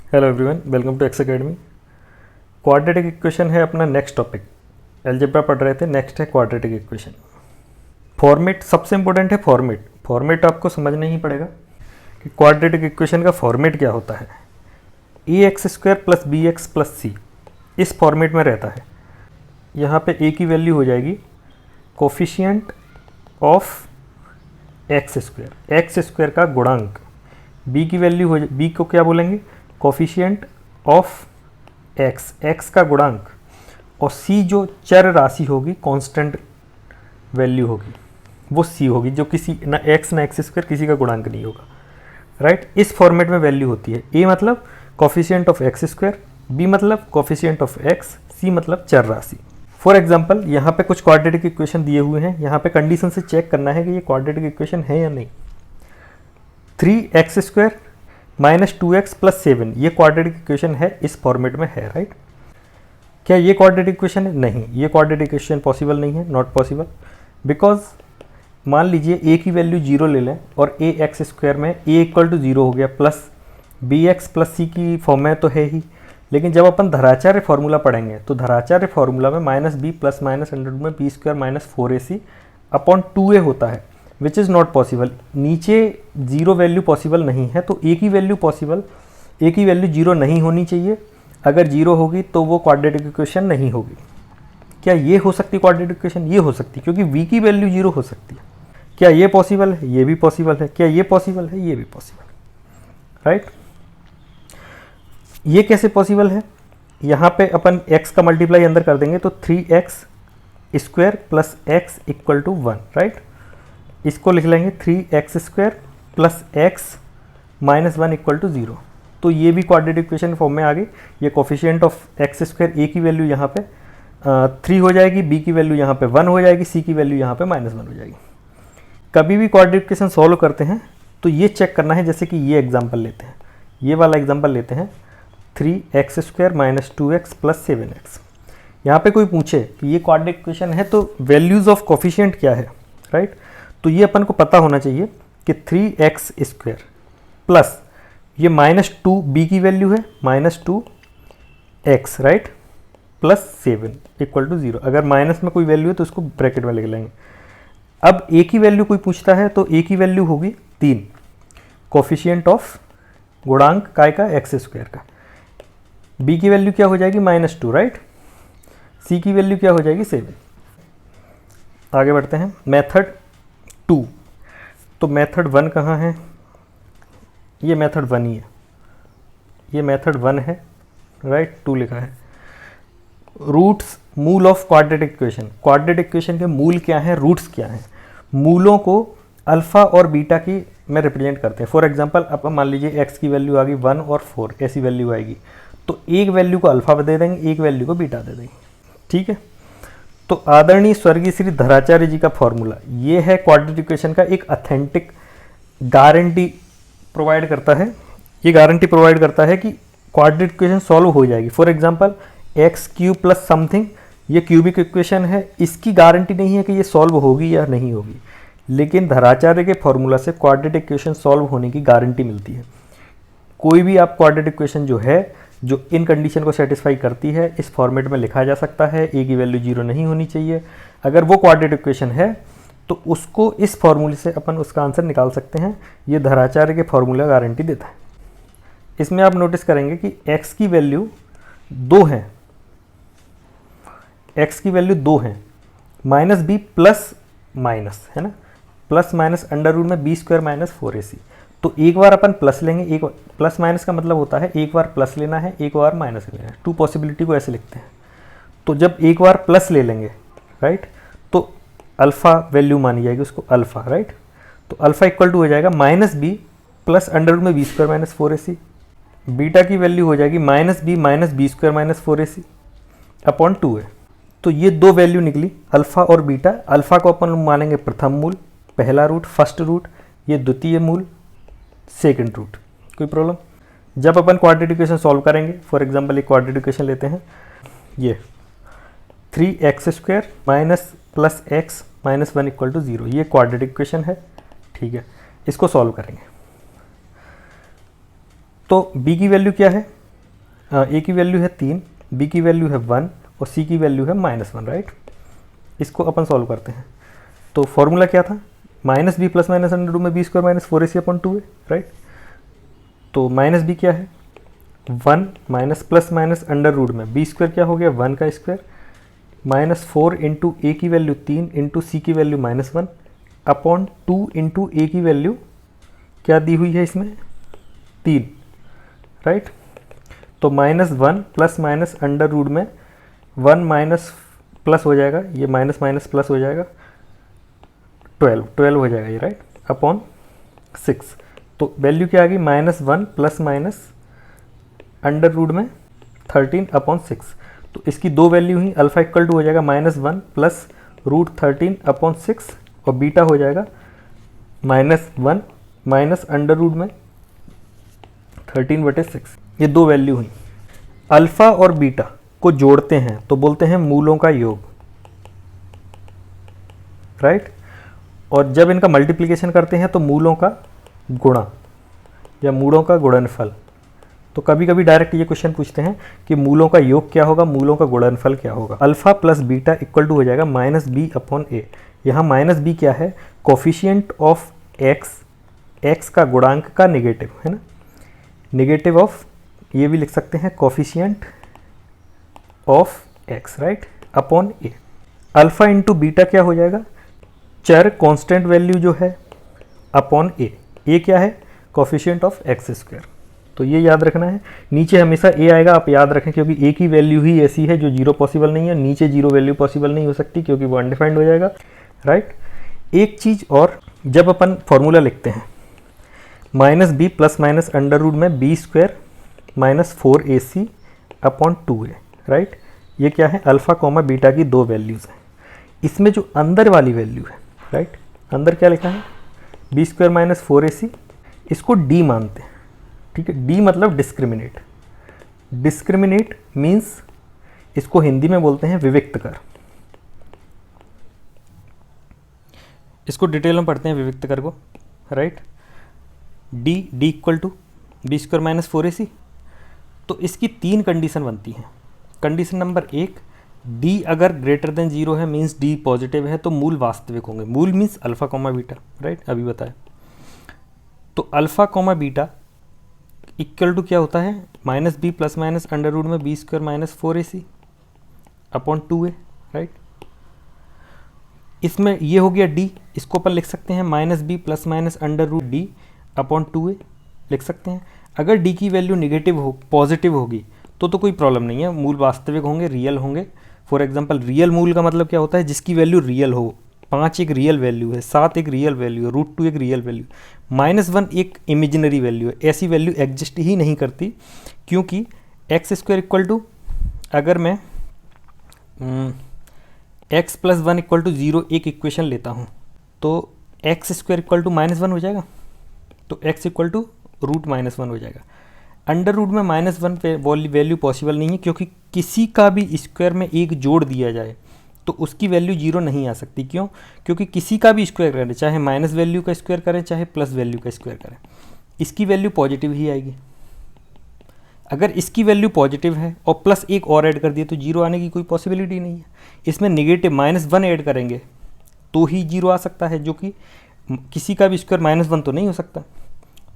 Hello everyone, welcome to X academy. Quadratic equation है अपना next topic. Algebra पढ़ रहे थे, नेक्स्ट है क्वाड्रेटिक इक्वेशन। फॉर्मेट सबसे इंपॉर्टेंट है। फॉर्मेट आपको समझना ही पड़ेगा कि क्वाड्रेटिक इक्वेशन का फॉर्मेट क्या होता है। A X square plus B X plus C इस फॉर्मेट में रहता है। यहाँ पे ए की वैल्यू हो जाएगी कोफिशिएंट ऑफ एक्स स्क्वायर का गुणांक। बी की वैल्यू हो, बी को क्या बोलेंगे, कोफिशिएंट ऑफ एक्स का गुणांक, और सी जो चर राशि होगी, कांस्टेंट वैल्यू होगी, वो सी होगी, जो किसी ना एक्स ना एक्स स्क्वायर किसी का गुणांक नहीं होगा। राइट, इस फॉर्मेट में वैल्यू होती है। ए मतलब coefficient of X square, B मतलब कोफिशिएंट ऑफ एक्स, सी मतलब चर राशि। फॉर एग्जाम्पल यहाँ पे कुछ क्वाड्रेटिक इक्वेशन दिए हुए हैं, यहाँ पे कंडीशन से चेक करना है कि ये क्वाड्रेटिक इक्वेशन है या नहीं। 3x square minus 2x plus 7 ये क्वाड्रेटिक इक्वेशन है, इस फॉर्मेट में है। राइट, क्या ये क्वाड्रेटिक इक्वेशन है? नहीं, ये क्वाड्रेटिक इक्वेशन पॉसिबल नहीं है, नॉट पॉसिबल। बिकॉज मान लीजिए a की वैल्यू 0 ले लें और ए एक्स स्क्वायर में a इक्वल टू 0 हो गया, प्लस बी एक्स प्लस सी की फॉर्म में तो है ही, लेकिन जब अपन धराचार्य फॉर्मूला पढ़ेंगे तो धराचार्य फॉर्मूला में minus B plus minus under root में B square minus 4ac upon 2a होता है, विच इज़ नॉट पॉसिबल। नीचे 0 वैल्यू पॉसिबल नहीं है, तो a की वैल्यू पॉसिबल, a की वैल्यू 0 नहीं होनी चाहिए। अगर 0 होगी तो वो क्वाड्रेटिक इक्वेशन नहीं होगी। क्या ये हो सकती क्वाड्रेटिक इक्वेशन? ये हो सकती, क्योंकि v की वैल्यू 0 हो सकती है। क्या ये पॉसिबल है? ये भी पॉसिबल है। क्या ये पॉसिबल है? ये भी पॉसिबल है। राइट, ये कैसे पॉसिबल है? यहाँ पे अपन x का मल्टीप्लाई अंदर कर देंगे तो 3x square plus X equal to 1। Right, इसको लिख लेंगे 3x square plus X minus 1 equal to 0। तो ये भी क्वाड्रेटिक इक्वेशन फॉर्म में आ गई। ये कोफिशिएंट ऑफ एक्स स्क्वायर, ए की वैल्यू यहाँ पे 3 हो जाएगी, बी की वैल्यू यहाँ पे 1 हो जाएगी, सी की वैल्यू यहाँ पे माइनस 1 हो जाएगी। कभी भी क्वाड्रेटिक इक्वेशन सॉल्व करते हैं तो ये चेक करना है, जैसे कि ये एग्जाम्पल लेते हैं, ये वाला एग्जाम्पल लेते हैं 3x square minus 2x plus 7x। यहाँ पे कोई पूछे कि ये क्वाड्रेटिक इक्वेशन है तो वैल्यूज़ ऑफ कोफिशिएंट क्या है। राइट, तो ये अपन को पता होना चाहिए कि 3x स्क्वायर प्लस ये माइनस 2 बी की वैल्यू है, minus 2x, right, plus 7 equal to 0। अगर माइनस में कोई वैल्यू है तो उसको ब्रैकेट में लिख लेंगे। अब a की वैल्यू कोई पूछता है तो a की वैल्यू होगी 3, कोफिशिएंट ऑफ गुणांक काय का, एक्स स्क्वायर का। b की वैल्यू क्या हो जाएगी, माइनस 2, राइट। c की वैल्यू क्या हो जाएगी, 7। आगे बढ़ते हैं, मेथड 2। तो मेथड 1 कहाँ है? ये मेथड 1 ही है, ये मेथड 1 है। राइट, 2 लिखा है। रूट्स, मूल of quadratic equation. Quadratic equation के मूल क्या हैं, रूट्स क्या हैं? मूलों को अल्फा और बीटा की में रिप्रेजेंट करते हैं। फॉर एग्जांपल अब मान लीजिए x की वैल्यू आ गई 1 और 4, ऐसी वैल्यू आएगी, तो एक वैल्यू को अल्फा दे देंगे, एक वैल्यू को बीटा दे देंगे। ठीक है, तो आदरणीय स्वर्गीय श्री धराचार्य जी का फॉर्मूला ये है, क्वाड्रेटिक इक्वेशन का एक ऑथेंटिक गारंटी प्रोवाइड करता है। ये गारंटी प्रोवाइड करता है कि क्वाड्रेटिक इक्वेशन सॉल्व हो जाएगी। For example x cube plus something, ये क्यूबिक इक्वेशन है, इसकी गारंटी नहीं है कि ये सॉल्व होगी या नहीं होगी, लेकिन धराचार्य के फॉर्मूला से क्वाड्रेटिक इक्वेशन सॉल्व होने की गारंटी मिलती है। कोई भी आप क्वाड्रेटिक इक्वेशन जो है, जो इन कंडीशन को सेटिस्फाई करती है, इस फॉर्मेट में लिखा जा सकता है। ए की वैल्यू 0 नहीं होनी चाहिए। अगर वो क्वाड्रेटिक इक्वेशन है तो उसको इस फॉर्मूले से अपन उसका आंसर निकाल सकते हैं। ये धराचार्य के फॉर्मूला गारंटी देता है। इसमें आप नोटिस करेंगे कि x की वैल्यू 2 है, x की वैल्यू 2 है, माइनस बी प्लस माइनस है ना, प्लस माइनस अंडर रूट में बी स्क्वायर माइनस 4ac। तो एक बार अपन प्लस लेंगे, एक प्लस माइनस का मतलब होता है एक बार प्लस लेना है, एक बार माइनस लेना है। 2 पॉसिबिलिटी को ऐसे लिखते हैं। तो जब एक बार प्लस ले लेंगे, राइट, तो अल्फा वैल्यू मानी जाएगी उसको, अल्फा, राइट। तो अल्फा इक्वल टू हो जाएगा minus B plus under root में B square minus 4ac। Beta की वैल्यू हो जाएगी minus B square minus 4ac upon 2a। तो ये 2 वैल्यू निकली, अल्फा और बीटा। अल्फा को अपन मानेंगे प्रथम मूल, पहला रूट, फर्स्ट रूट, ये द्वितीय मूल, सेकंड रूट। कोई प्रॉब्लम? जब अपन क्वाड्रेटिक इक्वेशन सॉल्व करेंगे, फॉर एग्जांपल एक क्वाड्रेटिक इक्वेशन लेते हैं, ये 3x square minus plus X minus 1 equal to 0, ये क्वाड्रेटिक इक्वेशन है। ठीक है, इसको सॉल्व करेंगे तो b की वैल्यू क्या है, ए की वैल्यू है 3, बी की वैल्यू है 1 और सी की वैल्यू है -1, राइट। इसको अपन सॉल्व करते हैं। तो फॉर्मूला क्या था, minus B plus minus under root में B square minus 4ac upon 2a, right. तो माइनस बी क्या है, 1 minus plus minus under root में बी स्क्वायर क्या हो गया 1 का स्क्वायर माइनस 4 इंटू ए की वैल्यू 3 इंटू सी की वैल्यू -1 अपॉन 2 इंटू ए की वैल्यू क्या दी हुई है इसमें 3, राइट। तो -1 प्लस माइनस अंडर रूट में 1 माइनस प्लस हो जाएगा, ये माइनस माइनस प्लस हो जाएगा 12 हो जाएगा ये, राइट, अपॉन 6। तो वैल्यू क्या आ गई -1 प्लस माइनस अंडर रूट में 13 अपॉन 6। तो इसकी दो वैल्यू ही, अल्फा इक्वल टू हो जाएगा -1 प्लस रूट 13 अपॉन 6 और बीटा हो जाएगा -1 माइनस अंडर रूट में 13/6। ये दो वैल्यू हुई। अल्फा और बीटा को जोड़ते हैं तो बोलते हैं मूलों का योग, राइट। और जब इनका मल्टीप्लिकेशन करते हैं तो मूलों का गुणा या मूलों का गुणनफल। तो कभी कभी डायरेक्ट ये क्वेश्चन पूछते हैं कि मूलों का योग क्या होगा, मूलों का गुणनफल क्या होगा। Alpha plus beta equal to हो जाएगा -b अपॉन a। यहाँ -b क्या है, कोफिशिएंट ऑफ x का गुणांक का नेगेटिव है ना, नेगेटिव ऑफ, ये भी लिख सकते हैं coefficient of x, right, upon a। Alpha into beta क्या हो जाएगा, चर कांस्टेंट वैल्यू जो है अपॉन a क्या है, कोफिशिएंट ऑफ x स्क्वायर। तो ये याद रखना है, नीचे हमेशा a आएगा, आप याद रखें, क्योंकि a की वैल्यू ही ऐसी है जो 0 पॉसिबल नहीं है, नीचे 0 वैल्यू पॉसिबल नहीं हो सकती क्योंकि वो अनडिफाइंड हो जाएगा, राइट। एक चीज़ और, जब अपन फॉर्मूला लिखते हैं -b plus minus under root में b square minus 4ac upon 2a, right. ये क्या है, अल्फा कॉमा बीटा की दो वैल्यूज़ हैं। इसमें जो अंदर वाली वैल्यू है, राइट, अंदर क्या लिखा है b स्क्वायर माइनस 4ac, इसको d मानते हैं, ठीक है। d मतलब डिस्क्रिमिनेट, डिस्क्रिमिनेट मीन्स इसको हिंदी में बोलते हैं विविक्त कर। इसको डिटेल में पढ़ते हैं विविक्त कर को, right. d equal to B square minus 4ac। तो इसकी 3 कंडीशन बनती हैं। कंडीशन नंबर 1, d अगर ग्रेटर देन 0 है मीन्स d पॉजिटिव है तो मूल वास्तविक होंगे। मूल means alpha comma beta, right, अभी बताया। तो alpha comma beta equal to क्या होता है, -b plus minus under root में b square minus 4ac upon 2a, right. इसमें ये हो गया d, इसको अपन लिख सकते हैं -b plus minus under root d upon 2a लिख सकते हैं। अगर d की वैल्यू नेगेटिव हो, पॉजिटिव होगी तो कोई प्रॉब्लम नहीं है, मूल वास्तविक होंगे, रियल होंगे। फॉर एग्जांपल रियल मूल का मतलब क्या होता है, जिसकी वैल्यू रियल हो। 5 एक रियल वैल्यू है, 7 एक रियल वैल्यू है, √2 एक रियल वैल्यू, -1 एक इमेजिनरी वैल्यू है। ऐसी वैल्यू एग्जिस्ट ही नहीं करती, क्योंकि एक्स स्क्वायर इक्वल टू, अगर मैं x प्लस 1 इक्वल टू 0 एक इक्वेशन लेता हूँ तो एक्स स्क्वायर इक्वल टू -1 हो जाएगा, तो x इक्वल टू √-1 हो जाएगा। अंडर रूट में -1 पे वैल्यू पॉसिबल नहीं है, क्योंकि किसी का भी स्क्वायर में एक जोड़ दिया जाए तो उसकी वैल्यू 0 नहीं आ सकती। क्यों? क्योंकि किसी का भी स्क्वायर करें, चाहे माइनस वैल्यू का स्क्वायर करें चाहे प्लस वैल्यू का स्क्वायर करें, इसकी वैल्यू पॉजिटिव ही आएगी। अगर इसकी वैल्यू पॉजिटिव है और प्लस एक और ऐड कर दिए तो 0 आने की कोई पॉसिबिलिटी नहीं है। इसमें नेगेटिव -1 ऐड करेंगे तो ही 0 आ सकता है, जो कि किसी का भी स्क्वायर -1 तो नहीं हो सकता।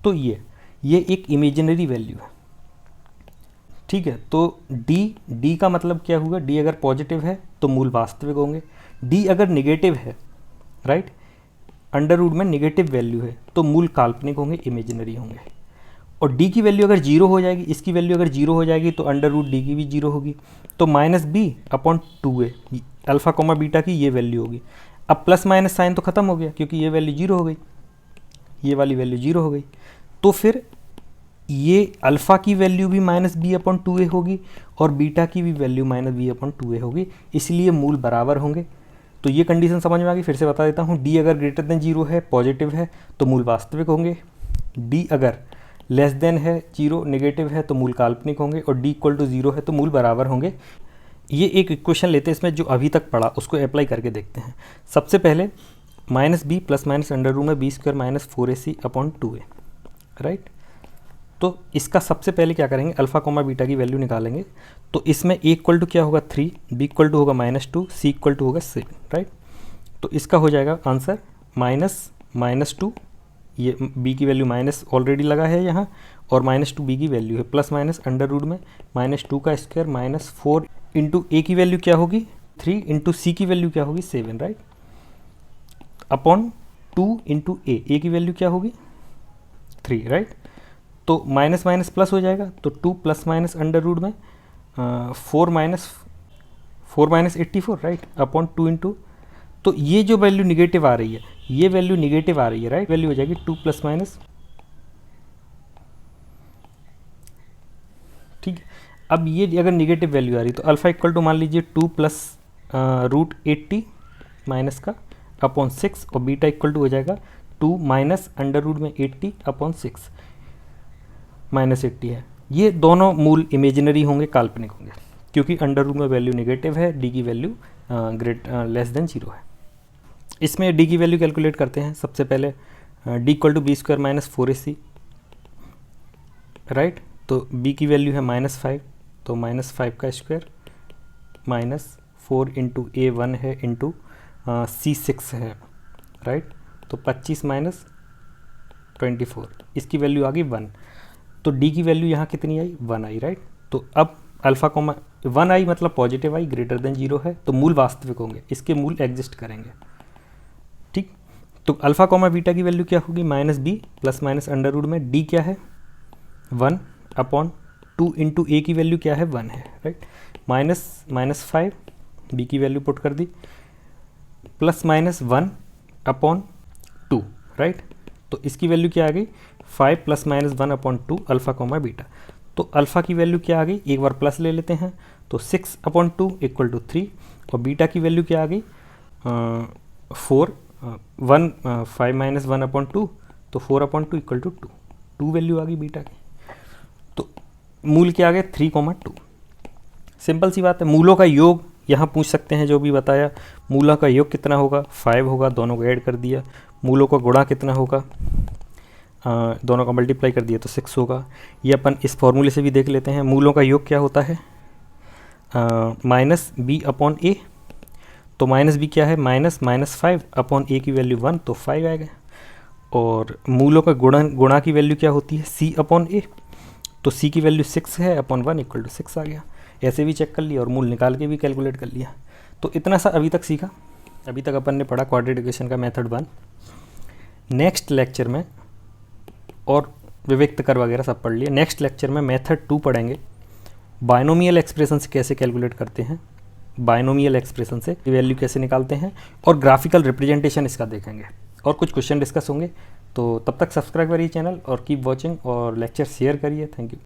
तो ये एक इमेजिनरी वैल्यू है, ठीक है। तो d का मतलब क्या हुआ, d अगर पॉजिटिव है तो मूल वास्तविक होंगे, d अगर नेगेटिव है, राइट, अंडर रूट में नेगेटिव वैल्यू है तो मूल काल्पनिक होंगे, इमेजिनरी होंगे। और d की वैल्यू अगर 0 हो जाएगी, इसकी वैल्यू अगर 0 हो जाएगी तो अंडर रूट d की भी 0 होगी, तो -b upon 2a alpha coma beta की ये वैल्यू होगी। अब प्लस माइनस साइन तो खत्म हो गया, क्योंकि ये वैल्यू 0 हो गई, ये वाली वैल्यू 0 हो गई। तो फिर ये अल्फ़ा की वैल्यू भी -b अपॉन 2a होगी और बीटा की भी वैल्यू -b अपॉन 2a होगी, इसलिए मूल बराबर होंगे। तो ये कंडीशन समझ में आ गई। फिर से बता देता हूँ, d अगर ग्रेटर देन 0 है, पॉजिटिव है, तो मूल वास्तविक होंगे। d अगर लेस देन है 0, नेगेटिव है, तो मूल काल्पनिक होंगे। और d इक्वल टू 0 है तो मूल बराबर होंगे। ये एक इक्वेशन लेते हैं, इसमें जो अभी तक पढ़ा उसको अप्लाई करके देखते हैं। सबसे पहले -b plus minus under root में b square minus 4ac upon 2a, right. तो इसका सबसे पहले क्या करेंगे, अल्फ़ा कोमा बीटा की वैल्यू निकालेंगे। तो इसमें ए इक्वल टू क्या होगा 3, बी इक्वल टू होगा -2, सी इक्वल टू होगा 7, राइट। तो इसका हो जाएगा आंसर -2, ये बी की वैल्यू माइनस ऑलरेडी लगा है यहाँ, और -2 बी की वैल्यू है, प्लस माइनस अंडर रूट में -2 का स्क्वायर -4 इंटू ए की वैल्यू क्या होगी 3 इंटू सी की वैल्यू क्या होगी 7, राइट, अपॉन 2 इंटू ए की वैल्यू क्या होगी 3, राइट। तो माइनस माइनस प्लस हो जाएगा, तो 2 प्लस माइनस अंडर रूट में 4 माइनस 84, राइट, अपॉन 2 इंटू, तो ये जो वैल्यू निगेटिव आ रही है, ये वैल्यू निगेटिव आ रही है, राइट, वैल्यू हो जाएगी 2 प्लस माइनस, ठीक है। अब ये अगर निगेटिव वैल्यू आ रही तो अल्फ़ा इक्वल टू मान लीजिए 2 प्लस √80 माइनस का अपॉन 6, और बीटा इक्वल टू हो जाएगा 2 माइनस अंडर रूट में 80 अपॉन 6 -80 है। ये दोनों मूल इमेजिनरी होंगे, काल्पनिक होंगे, क्योंकि अंडर रूट में वैल्यू निगेटिव है, डी की वैल्यू लेस देन 0 है। इसमें डी की वैल्यू कैलकुलेट करते हैं। सबसे पहले D equal to B square minus 4ac, right. तो बी की वैल्यू है -5, तो -5 का स्क्वायर -4 इंटू ए 1 है इंटू सी 6 है, राइट। तो 25 माइनस 24, इसकी वैल्यू आ गई 1। तो डी की वैल्यू यहाँ कितनी आई 1 आई, राइट। तो अब अल्फ़ा कोमा 1 आई मतलब पॉजिटिव आई, ग्रेटर देन 0 है, तो मूल वास्तविक होंगे, इसके मूल एग्जिस्ट करेंगे, ठीक। तो अल्फ़ा कोमा बीटा की वैल्यू क्या होगी -b plus minus under root में डी क्या है 1 अपॉन 2 इंटू ए की वैल्यू क्या है 1 है, राइट। -5 बी की वैल्यू पुट कर दी, प्लस माइनस 1 अपॉन 2, राइट। तो इसकी वैल्यू क्या आ गई 5 plus minus 1 upon 2 alpha comma beta. तो अल्फ़ा की वैल्यू क्या आ गई, एक बार प्लस ले लेते हैं, तो 6 अपॉन 2 इक्वल टू 3, और बीटा की वैल्यू क्या आ गई 5 माइनस 1 अपॉन 2, तो 4 अपॉन 2 इक्वल टू 2 वैल्यू आ गई बीटा की। तो मूल क्या आ गया 3,2। सिंपल सी बात है। मूलों का योग यहाँ पूछ सकते हैं, जो भी बताया, मूलों का योग कितना होगा 5 होगा, दोनों को ऐड कर दिया। मूलों का गुणा कितना होगा, दोनों का मल्टीप्लाई कर दिया तो 6 होगा। ये अपन इस फॉर्मूले से भी देख लेते हैं। मूलों का योग क्या होता है -b अपॉन ए, तो -b क्या है -5 अपॉन ए की वैल्यू 1, तो 5 आएगा। और मूलों का गुणा की वैल्यू क्या होती है c अपॉन ए, तो c की वैल्यू 6 है अपॉन 1 इक्वल टू 6 आ गया। ऐसे भी चेक कर लिया और मूल निकाल के भी कैलकुलेट कर लिया। तो इतना सा अभी तक सीखा। अभी तक अपन ने पढ़ा क्वाड्रेटिक इक्वेशन का मेथड 1। नेक्स्ट लेक्चर में, और विविक्त कर वगैरह सब पढ़ लिया, नेक्स्ट लेक्चर में मेथड 2 पढ़ेंगे। बायनोमियल एक्सप्रेशन से कैसे कैलकुलेट करते हैं, बायनोमियल एक्सप्रेशन से वैल्यू कैसे निकालते हैं, और ग्राफिकल रिप्रेजेंटेशन इसका देखेंगे, और कुछ क्वेश्चन डिस्कस होंगे। तो तब तक सब्सक्राइब करिए चैनल और कीप वॉचिंग, और लेक्चर शेयर करिए। Thank you.